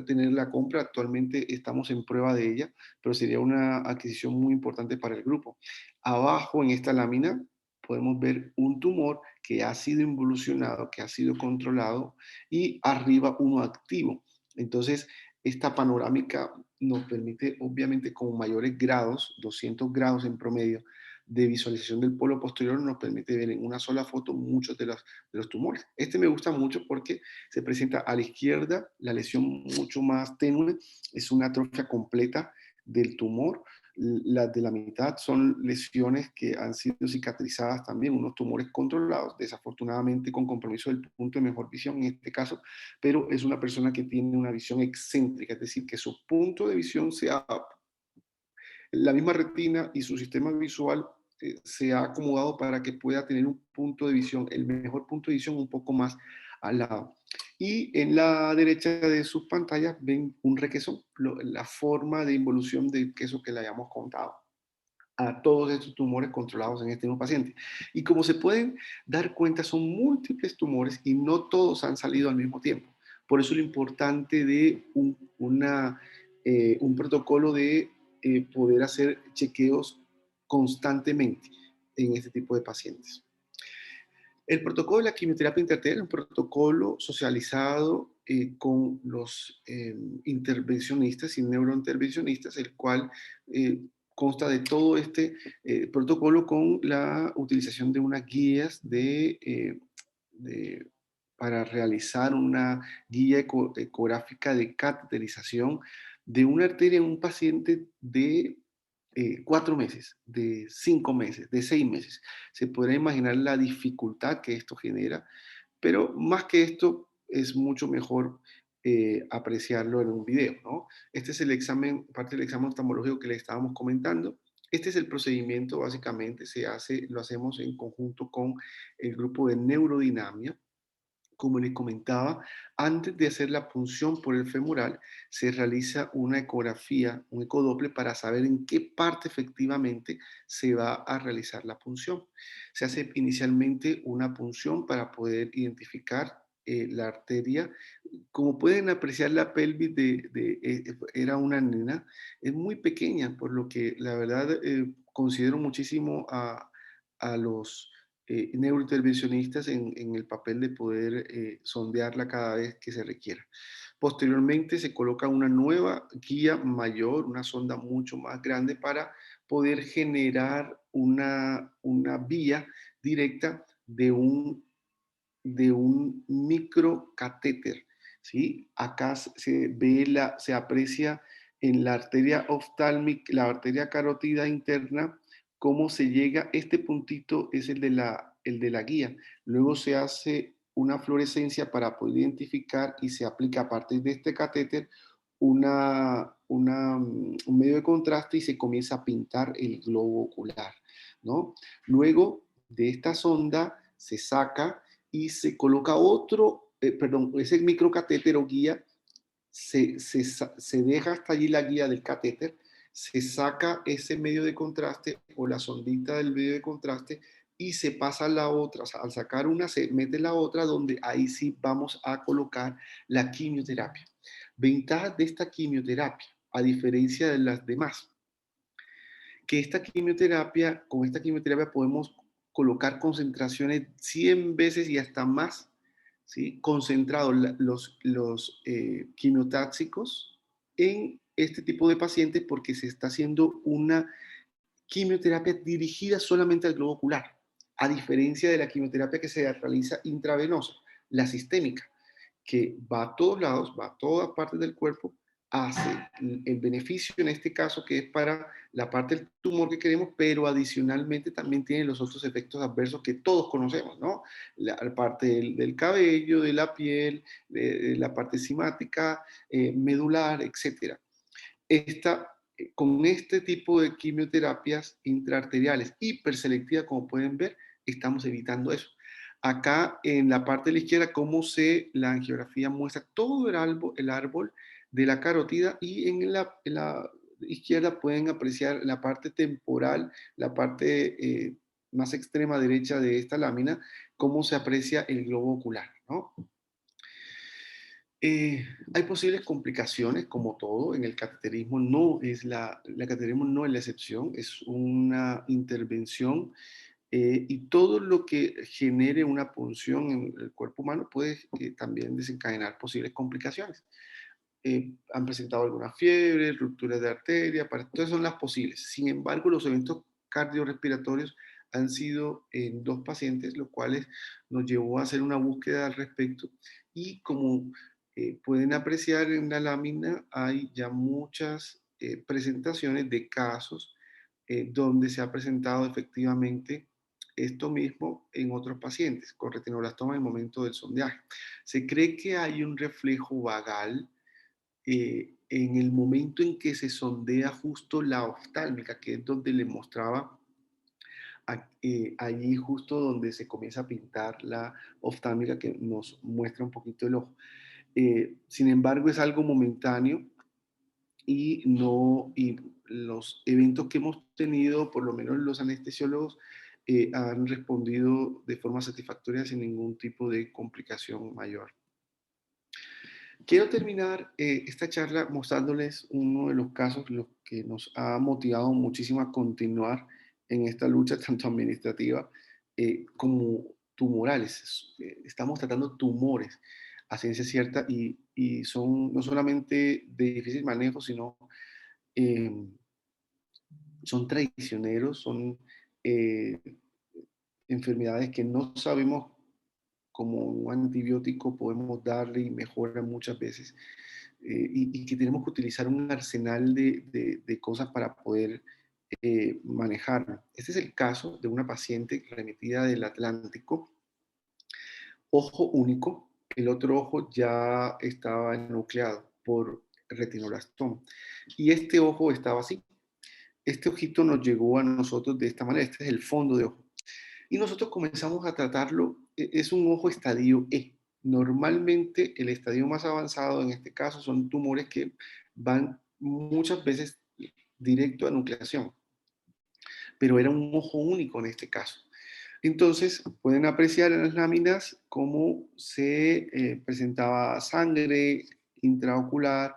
tener la compra. Actualmente estamos en prueba de ella, pero sería una adquisición muy importante para el grupo. Abajo en esta lámina podemos ver un tumor que ha sido involucionado, que ha sido controlado, y arriba uno activo. Entonces, esta panorámica nos permite, obviamente, con mayores grados, 200 grados en promedio, de visualización del polo posterior, nos permite ver en una sola foto muchos de los tumores. Este me gusta mucho porque se presenta a la izquierda la lesión mucho más tenue, es una atrofia completa del tumor. Las de la mitad son lesiones que han sido cicatrizadas también, unos tumores controlados, desafortunadamente con compromiso del punto de mejor visión en este caso, pero es una persona que tiene una visión excéntrica, es decir, que su punto de visión la misma retina y su sistema visual se ha acomodado para que pueda tener un punto de visión, el mejor punto de visión un poco más al lado. Y en la derecha de sus pantallas ven un requesón, la forma de involución del queso que le hayamos contado a todos estos tumores controlados en este mismo paciente. Y como se pueden dar cuenta, son múltiples tumores y no todos han salido al mismo tiempo. Por eso lo importante de un protocolo de poder hacer chequeos constantemente en este tipo de pacientes. El protocolo de la quimioterapia intraarterial es un protocolo socializado con los intervencionistas y neurointervencionistas, el cual eh, consta de todo este protocolo con la utilización de unas guías para realizar una guía ecográfica de cateterización de una arteria en un paciente de 4 meses, de 5 meses, de 6 meses. Se podrá imaginar la dificultad que esto genera, pero más que esto es mucho mejor apreciarlo en un video, ¿no? Este es el examen, parte del examen oftalmológico que le estábamos comentando. Este es el procedimiento, básicamente, lo hacemos en conjunto con el grupo de neurodinamia. Como les comentaba, antes de hacer la punción por el femoral, se realiza una ecografía, un ecodoble para saber en qué parte efectivamente se va a realizar la punción. Se hace inicialmente una punción para poder identificar la arteria. Como pueden apreciar, la pelvis era una nena, es muy pequeña, por lo que la verdad considero muchísimo a los neurointervencionistas en el papel de poder sondearla cada vez que se requiera. Posteriormente se coloca una nueva guía mayor, una sonda mucho más grande para poder generar una vía directa de un microcatéter, ¿sí? Acá se aprecia en la arteria oftálmica, la arteria carótida interna, cómo se llega. Este puntito es el de la guía. Luego se hace una fluorescencia para poder identificar y se aplica a partir de este catéter un medio de contraste y se comienza a pintar el globo ocular, ¿no? Luego de esta sonda se saca y se coloca perdón, ese microcatéter o guía, se deja hasta allí la guía del catéter, se saca ese medio de contraste o la sondita del medio de contraste y se pasa a la otra. O sea, al sacar una, se mete la otra, donde ahí sí vamos a colocar la quimioterapia. Ventajas de esta quimioterapia, a diferencia de las demás, que con esta quimioterapia podemos colocar concentraciones 100 veces y hasta más, ¿sí? Concentrados los quimiotáxicos en este tipo de pacientes, porque se está haciendo una quimioterapia dirigida solamente al globo ocular, a diferencia de la quimioterapia que se realiza intravenosa, la sistémica, que va a todos lados, va a todas partes del cuerpo, hace el beneficio en este caso, que es para la parte del tumor que queremos, pero adicionalmente también tiene los otros efectos adversos que todos conocemos, ¿no? La parte del cabello, de la piel, de la parte simática, medular, etcétera. Con este tipo de quimioterapias intraarteriales hiperselectivas, como pueden ver, estamos evitando eso. Acá en la parte de la izquierda, la angiografía muestra todo el árbol de la carótida, y en la izquierda pueden apreciar la parte temporal, la parte más extrema derecha de esta lámina, cómo se aprecia el globo ocular, ¿no? Hay posibles complicaciones, como todo. En el cateterismo la cateterismo no es la excepción, es una intervención, y todo lo que genere una punción en el cuerpo humano puede también desencadenar posibles complicaciones. Han presentado alguna fiebre, rupturas de arteria, todas son las posibles. Sin embargo, los eventos cardiorrespiratorios han sido en 2 pacientes, lo cual nos llevó a hacer una búsqueda al respecto. Y como pueden apreciar en la lámina, hay ya muchas presentaciones de casos donde se ha presentado efectivamente esto mismo en otros pacientes con retinoblastoma en el momento del sondeaje. Se cree que hay un reflejo vagal en el momento en que se sondea justo la oftálmica, que es donde le mostraba allí, justo donde se comienza a pintar la oftálmica, que nos muestra un poquito el ojo. Sin embargo, es algo momentáneo, y los eventos que hemos tenido, por lo menos los anestesiólogos, han respondido de forma satisfactoria sin ningún tipo de complicación mayor. Quiero terminar esta charla mostrándoles uno de los casos los que nos ha motivado muchísimo a continuar en esta lucha, tanto administrativa como tumorales. Estamos tratando tumores a ciencia cierta, y son no solamente de difícil manejo, sino eh, son traicioneros, son eh, enfermedades que no sabemos como un antibiótico podemos darle y mejora muchas veces, y que tenemos que utilizar un arsenal de cosas para poder manejarlo. Este es el caso de una paciente remitida del Atlántico, ojo único, el otro ojo ya estaba enucleado por retinoblastoma. Y este ojo estaba así. Este ojito nos llegó a nosotros de esta manera, este es el fondo de ojo. Y nosotros comenzamos a tratarlo, es un ojo estadio E. Normalmente el estadio más avanzado en este caso son tumores que van muchas veces directo a nucleación, pero era un ojo único en este caso. Entonces pueden apreciar en las láminas cómo se presentaba sangre intraocular,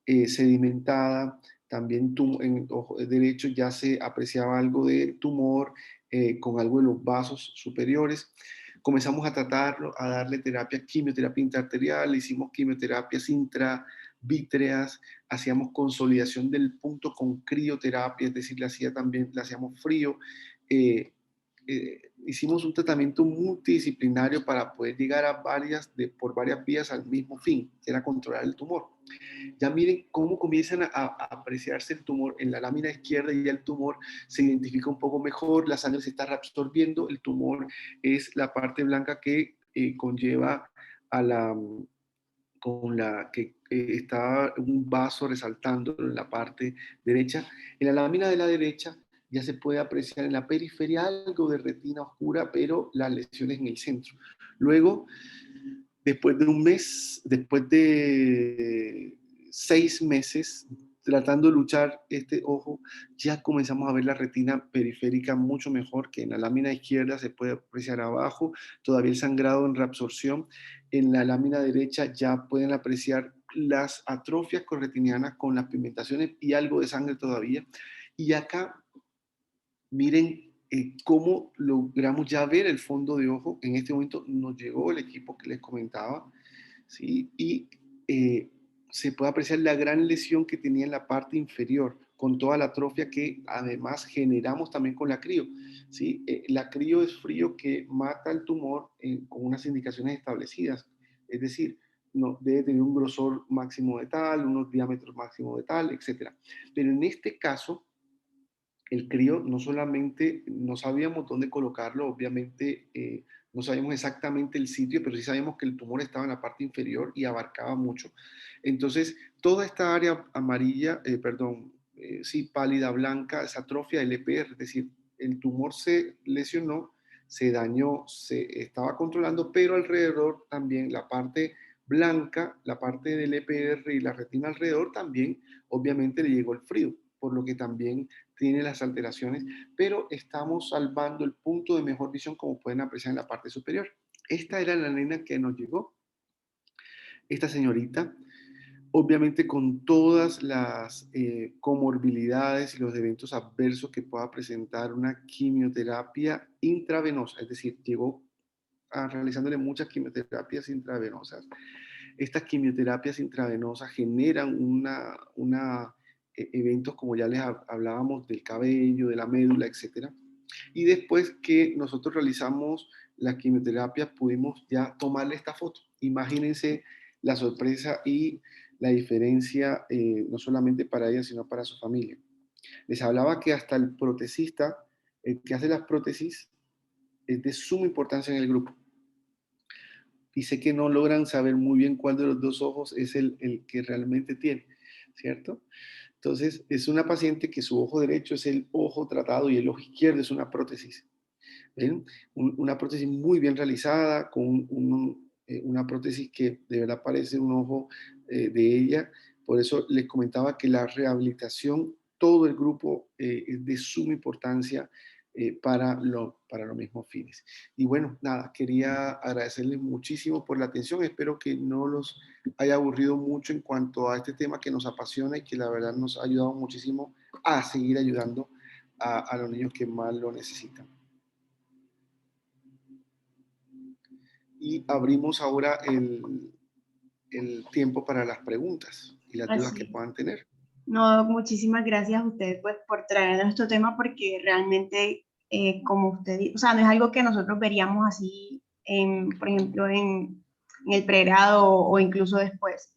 sedimentada, también en el ojo derecho ya se apreciaba algo de tumor con algo de los vasos superiores. Comenzamos a tratarlo, a darle terapia, quimioterapia intraarterial, hicimos quimioterapias intravítreas, hacíamos consolidación del punto con crioterapia, es decir, le hacíamos frío. Eh, Hicimos un tratamiento multidisciplinario para poder llegar a por varias vías al mismo fin, que era controlar el tumor. Ya miren cómo comienzan a apreciarse el tumor en la lámina izquierda, y ya el tumor se identifica un poco mejor, la sangre se está reabsorbiendo, el tumor es la parte blanca que conlleva a con la que está un vaso resaltando en la parte derecha. En la lámina de la derecha ya se puede apreciar en la periferia algo de retina oscura, pero las lesiones en el centro. Luego, después de un mes, después de 6 meses tratando de luchar este ojo, ya comenzamos a ver la retina periférica mucho mejor, que en la lámina izquierda se puede apreciar abajo, todavía el sangrado en reabsorción. En la lámina derecha ya pueden apreciar las atrofias corretinianas con las pigmentaciones y algo de sangre todavía. Y acá miren cómo logramos ya ver el fondo de ojo. En este momento nos llegó el equipo que les comentaba, ¿sí? Y se puede apreciar la gran lesión que tenía en la parte inferior, con toda la atrofia que además generamos también con la crio, ¿sí? La crio es frío que mata el tumor con unas indicaciones establecidas, es decir, no, debe tener un grosor máximo de tal, unos diámetros máximos de tal, etc. Pero en este caso, el crío no solamente no sabíamos dónde colocarlo, obviamente no sabíamos exactamente el sitio, pero sí sabíamos que el tumor estaba en la parte inferior y abarcaba mucho. Entonces, toda esta área amarilla, sí, pálida, blanca, esa atrofia del EPR, es decir, el tumor se lesionó, se dañó, se estaba controlando, pero alrededor también la parte blanca, la parte del EPR y la retina alrededor también, obviamente le llegó el frío, por lo que también tiene las alteraciones, pero estamos salvando el punto de mejor visión, como pueden apreciar en la parte superior. Esta era la nena que nos llegó, esta señorita, obviamente con todas las comorbilidades y los eventos adversos que pueda presentar una quimioterapia intravenosa, es decir, llegó realizándole muchas quimioterapias intravenosas. Estas quimioterapias intravenosas generan eventos como ya les hablábamos del cabello, de la médula, etcétera. Y después que nosotros realizamos las quimioterapias, pudimos ya tomarle esta foto. Imagínense la sorpresa y la diferencia, no solamente para ella, sino para su familia. Les hablaba que hasta el protesista, el que hace las prótesis, es de suma importancia en el grupo. Y sé que no logran saber muy bien cuál de los dos ojos es el que realmente tiene, ¿cierto? Entonces, es una paciente que su ojo derecho es el ojo tratado y el ojo izquierdo es una prótesis. ¿Ven? Una prótesis muy bien realizada, con una prótesis que de verdad parece un ojo de ella. Por eso les comentaba que la rehabilitación, todo el grupo es de suma importancia para los mismos fines. Y bueno, nada, quería agradecerles muchísimo por la atención. Espero que no los haya aburrido mucho en cuanto a este tema que nos apasiona y que la verdad nos ha ayudado muchísimo a seguir ayudando a los niños que más lo necesitan. Y abrimos ahora el tiempo para las preguntas y las dudas que Así. puedan tener. No, muchísimas gracias a usted pues, por traer nuestro tema porque realmente, como usted dice, o sea, no es algo que nosotros veríamos así, por ejemplo, en el pregrado o incluso después.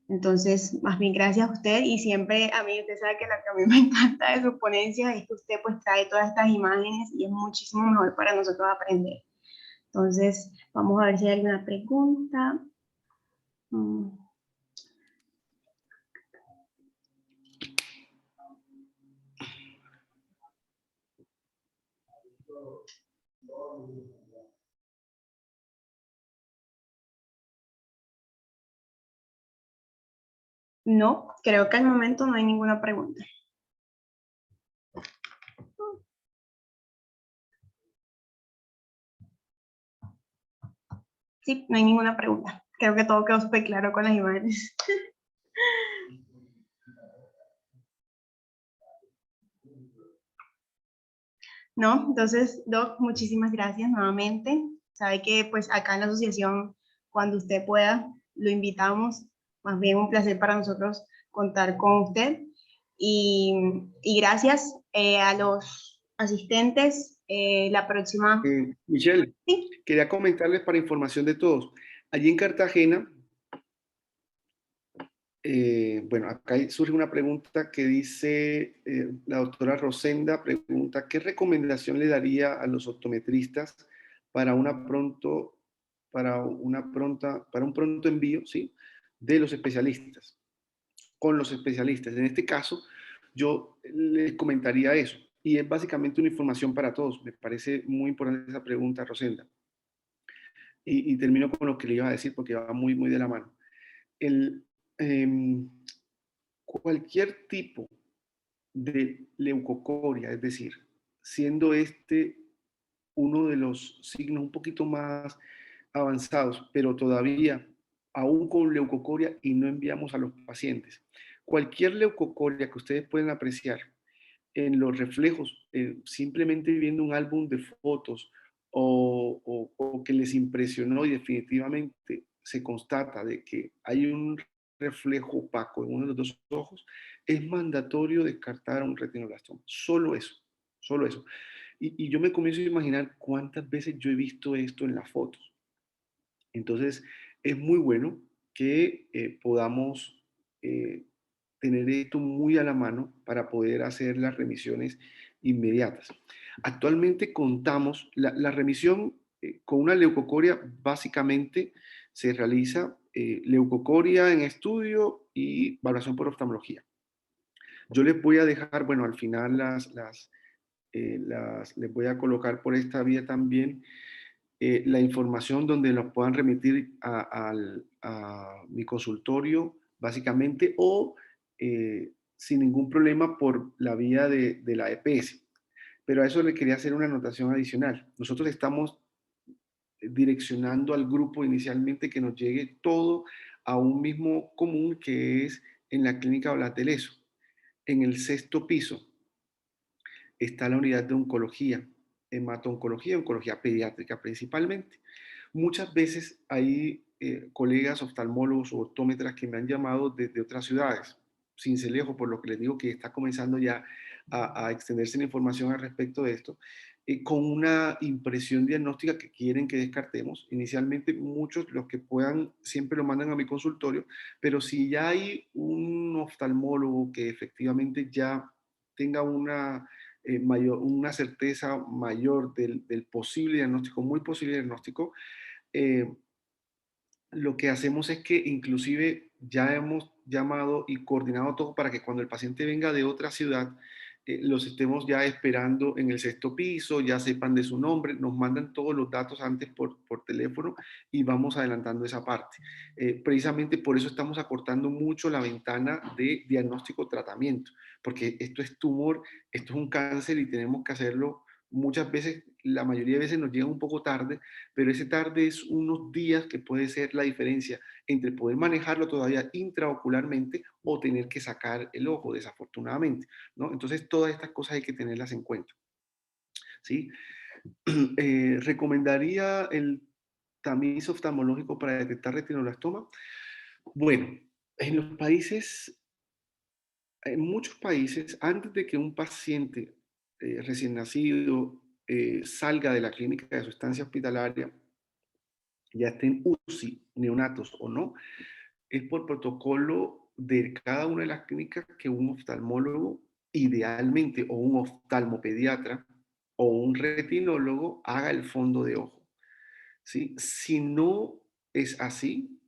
Entonces, más bien gracias a usted y siempre a mí, usted sabe que lo que a mí me encanta de sus ponencias es que usted pues trae todas estas imágenes y es muchísimo mejor para nosotros aprender. Entonces, vamos a ver si hay alguna pregunta. Mm, No, creo que al momento no hay ninguna pregunta. Sí, no hay ninguna pregunta. Creo que todo quedó súper claro con las imágenes. No, entonces, Doc, muchísimas gracias nuevamente. Sabe que pues acá en la asociación, cuando usted pueda, lo invitamos. Más bien un placer para nosotros contar con usted. Y, y gracias a los asistentes. La próxima, Michelle, sí, quería comentarles para información de todos. Allí en Cartagena, bueno, acá surge una pregunta que dice, la doctora Rosenda pregunta, ¿qué recomendación le daría a los optometristas para para un pronto envío, ¿sí? De los especialistas, con los especialistas? En este caso, yo les comentaría eso. Y es básicamente una información para todos. Me parece muy importante esa pregunta, Rosenda. Y termino con lo que le iba a decir porque va muy, muy de la mano. El, em, Cualquier tipo de leucocoria, es decir, siendo este uno de los signos un poquito más avanzados, pero todavía aún con leucocoria y no enviamos a los pacientes. Cualquier leucocoria que ustedes pueden apreciar en los reflejos, simplemente viendo un álbum de fotos o que les impresionó y definitivamente se constata de que hay un reflejo opaco en uno de los dos ojos, es mandatorio descartar un retinoblastoma. Solo eso, solo eso. Y yo me comienzo a imaginar cuántas veces yo he visto esto en las fotos. Entonces, es muy bueno que podamos eh, tener esto muy a la mano para poder hacer las remisiones inmediatas. Actualmente contamos, la remisión con una leucocoria básicamente se realiza leucocoria en estudio y valoración por oftalmología. Yo les voy a dejar, bueno, al final les voy a colocar por esta vía también la información donde nos puedan remitir a mi consultorio, básicamente, o sin ningún problema por la vía de la EPS. Pero a eso le quería hacer una anotación adicional. Nosotros estamos direccionando al grupo inicialmente que nos llegue todo a un mismo común que es en la clínica Blateleso. En el sexto piso está la unidad de oncología, hemato-oncología, oncología pediátrica principalmente. Muchas veces hay colegas oftalmólogos o optómetras que me han llamado desde otras ciudades, sin ser lejos, por lo que les digo que está comenzando ya a extenderse la información al respecto de esto, con una impresión diagnóstica que quieren que descartemos. Inicialmente muchos, los que puedan, siempre lo mandan a mi consultorio, pero si ya hay un oftalmólogo que efectivamente ya tenga una certeza mayor del posible diagnóstico, muy posible diagnóstico, eh, lo que hacemos es que inclusive ya hemos llamado y coordinado todo para que cuando el paciente venga de otra ciudad, los estemos ya esperando en el sexto piso, ya sepan de su nombre, nos mandan todos los datos antes por teléfono y vamos adelantando esa parte. Precisamente por eso estamos acortando mucho la ventana de diagnóstico-tratamiento, porque esto es tumor, esto es un cáncer y tenemos que hacerlo muchas veces, la mayoría de veces nos llega un poco tarde, pero ese tarde es unos días que puede ser la diferencia entre poder manejarlo todavía intraocularmente o tener que sacar el ojo, desafortunadamente, ¿no? Entonces, todas estas cosas hay que tenerlas en cuenta, ¿sí? ¿Recomendaría el tamiz oftalmológico para detectar retinoblastoma? Bueno, en los países, en muchos países, antes de que un paciente recién nacido salga de la clínica de su estancia hospitalaria, ya estén UCI, neonatos o no, es por protocolo de cada una de las clínicas que un oftalmólogo idealmente, o un oftalmopediatra o un retinólogo haga el fondo de ojo, ¿sí? Si no es así,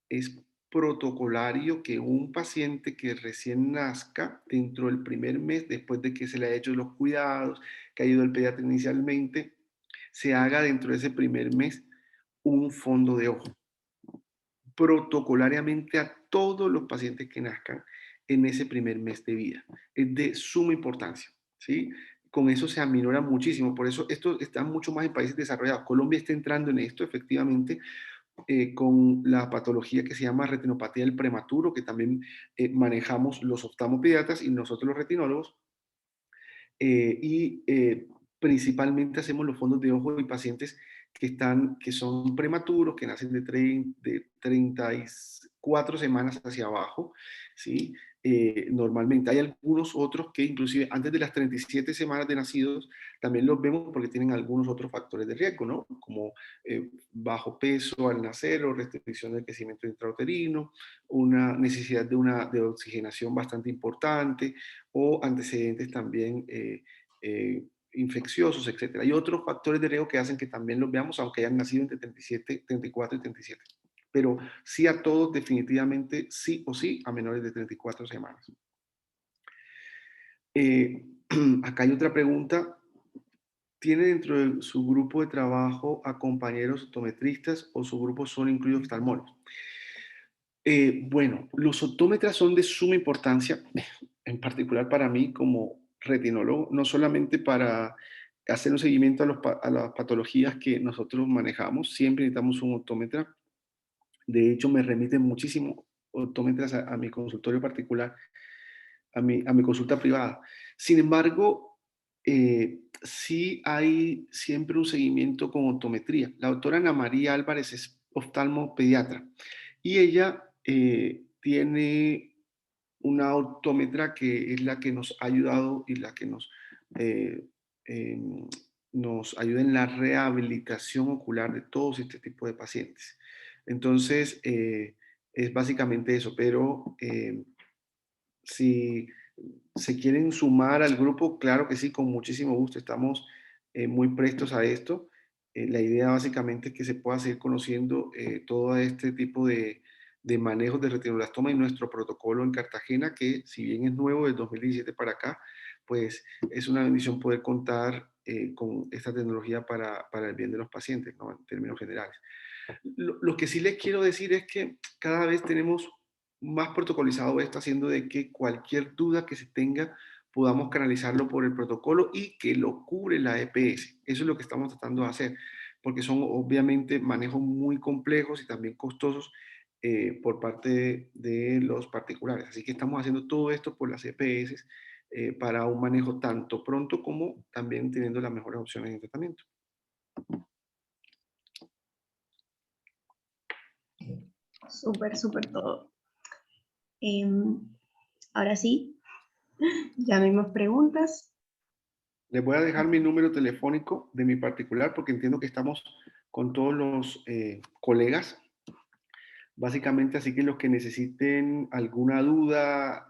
es protocolario que un paciente que recién nazca, dentro del primer mes, después de que se le haya hecho los cuidados, que ha ido al pediatra inicialmente, se haga dentro de ese primer mes un fondo de ojo, protocolariamente a todos los pacientes que nazcan en ese primer mes de vida. Es de suma importancia, ¿sí? Con eso se aminora muchísimo, por eso esto está mucho más en países desarrollados. Colombia está entrando en esto, efectivamente, con la patología que se llama retinopatía del prematuro, que también manejamos los oftalmopediatras y nosotros los retinólogos, principalmente hacemos los fondos de ojo en pacientes que son prematuros, que nacen de 34 semanas hacia abajo, ¿sí? Normalmente hay algunos otros que inclusive antes de las 37 semanas de nacidos también los vemos porque tienen algunos otros factores de riesgo, ¿no? Como bajo peso al nacer o restricción del crecimiento intrauterino, una necesidad de oxigenación bastante importante o antecedentes también infecciosos, etc. Hay otros factores de riesgo que hacen que también los veamos, aunque hayan nacido entre 37, 34 y 37. Pero sí a todos definitivamente, sí o sí, a menores de 34 semanas. Acá hay otra pregunta. ¿Tiene dentro de su grupo de trabajo a compañeros optometristas o su grupo solo incluye oftalmólogos? Bueno, los optómetras son de suma importancia, en particular para mí como retinólogo, no solamente para hacer un seguimiento a las patologías que nosotros manejamos, siempre necesitamos un optómetra. De hecho, me remiten muchísimo optómetras a mi consultorio particular, a mi consulta privada. Sin embargo, sí hay siempre un seguimiento con optometría. La doctora Ana María Álvarez es oftalmopediatra y ella tiene una optómetra que es la que nos ha ayudado y la que eh, nos ayuda en la rehabilitación ocular de todos este tipo de pacientes. Entonces, es básicamente eso, pero si se quieren sumar al grupo, claro que sí, con muchísimo gusto, estamos muy prestos a esto. La idea básicamente es que se pueda seguir conociendo todo este tipo de manejos de retinoblastoma y nuestro protocolo en Cartagena, que si bien es nuevo del 2017 para acá, pues es una bendición poder contar con esta tecnología para el bien de los pacientes, ¿no? En términos generales. Lo que sí les quiero decir es que cada vez tenemos más protocolizado esto, haciendo de que cualquier duda que se tenga podamos canalizarlo por el protocolo y que lo cubre la EPS. Eso es lo que estamos tratando de hacer, porque son obviamente manejos muy complejos y también costosos por parte de los particulares. Así que estamos haciendo todo esto por las EPS para un manejo tanto pronto como también teniendo las mejores opciones de tratamiento. Súper, súper todo. Ahora sí, ya no hay más preguntas. Les voy a dejar mi número telefónico de mi particular porque entiendo que estamos con todos los colegas. Básicamente, así que los que necesiten alguna duda,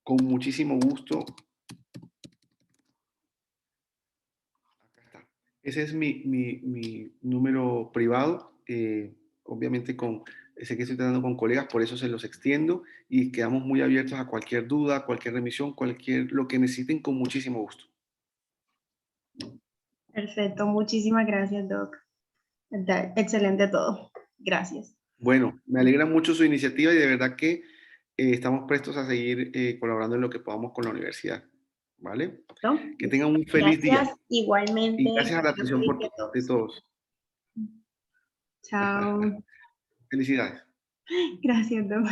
con muchísimo gusto. Acá está. Ese es mi número privado. Obviamente sé que estoy tratando con colegas, por eso se los extiendo y quedamos muy abiertos a cualquier duda, cualquier remisión, lo que necesiten con muchísimo gusto. Perfecto, muchísimas gracias, Doc. Excelente todo. Gracias. Bueno, me alegra mucho su iniciativa y de verdad que estamos prestos a seguir colaborando en lo que podamos con la universidad. ¿Vale? ¿No? Que tengan un feliz día Gracias, igualmente. y gracias a la atención Feliz día a de todos. todos. Chao. Felicidades. Gracias, Doc.